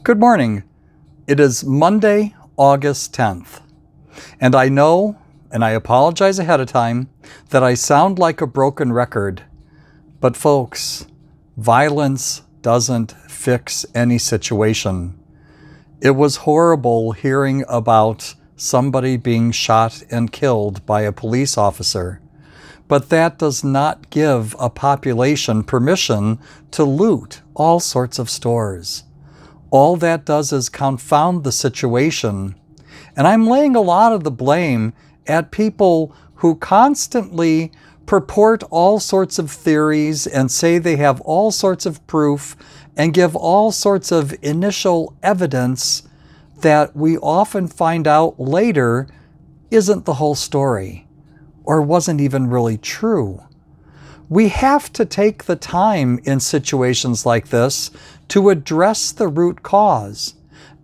Good morning. It is Monday, August 10th. And I know, and I apologize ahead of time, that I sound like a broken record. But folks, violence doesn't fix any situation. It was horrible hearing about somebody being shot and killed by a police officer. But that does not give a population permission to loot all sorts of stores. All that does is confound the situation. And I'm laying a lot of the blame at people who constantly purport all sorts of theories and say they have all sorts of proof and give all sorts of initial evidence that we often find out later isn't the whole story or wasn't even really true. We have to take the time in situations like this to address the root cause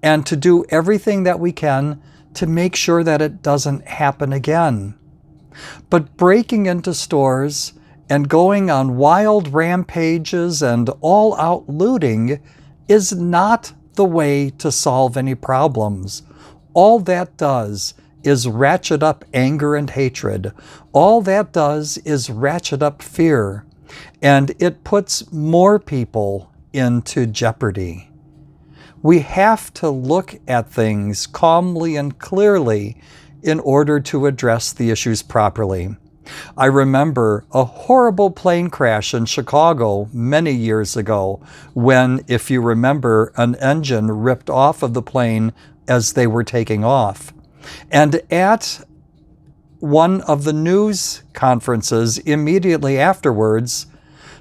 and to do everything that we can to make sure that it doesn't happen again. But breaking into stores and going on wild rampages and all-out looting is not the way to solve any problems. All that does is ratchet up anger and hatred. All that does is ratchet up fear, and it puts more people into jeopardy. We have to look at things calmly and clearly in order to address the issues properly. I remember a horrible plane crash in Chicago many years ago when, if you remember, an engine ripped off of the plane as they were taking off. And at one of the news conferences immediately afterwards,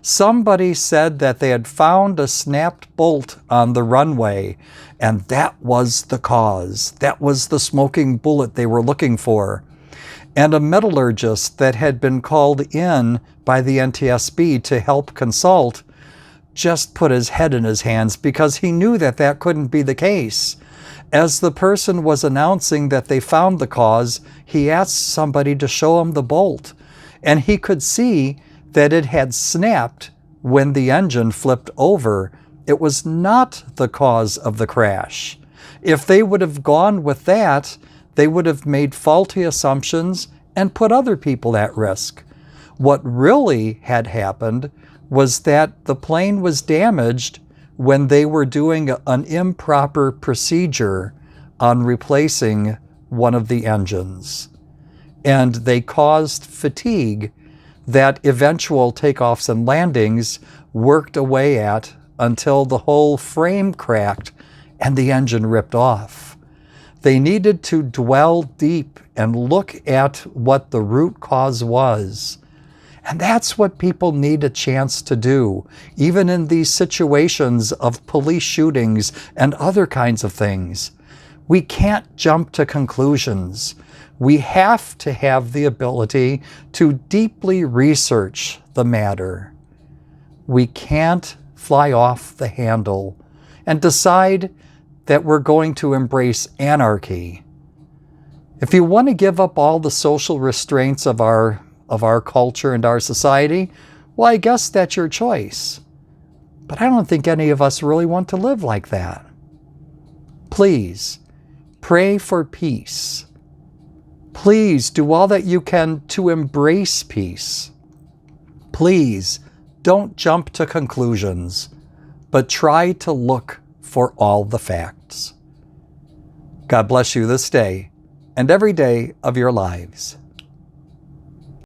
somebody said that they had found a snapped bolt on the runway, and that was the cause. That was the smoking bullet they were looking for. And a metallurgist that had been called in by the NTSB to help consult just put his head in his hands because he knew that that couldn't be the case. As the person was announcing that they found the cause, he asked somebody to show him the bolt, and he could see that it had snapped when the engine flipped over. It was not the cause of the crash. If they would have gone with that, they would have made faulty assumptions and put other people at risk. What really had happened was that the plane was damaged when they were doing an improper procedure on replacing one of the engines. And they caused fatigue that eventual takeoffs and landings worked away at until the whole frame cracked and the engine ripped off. They needed to dwell deep and look at what the root cause was. And that's what people need a chance to do, even in these situations of police shootings and other kinds of things. We can't jump to conclusions. We have to have the ability to deeply research the matter. We can't fly off the handle and decide that we're going to embrace anarchy. If you want to give up all the social restraints of our culture and our society, well, I guess that's your choice. But I don't think any of us really want to live like that. Please, pray for peace. Please do all that you can to embrace peace. Please don't jump to conclusions, but try to look for all the facts. God bless you this day and every day of your lives.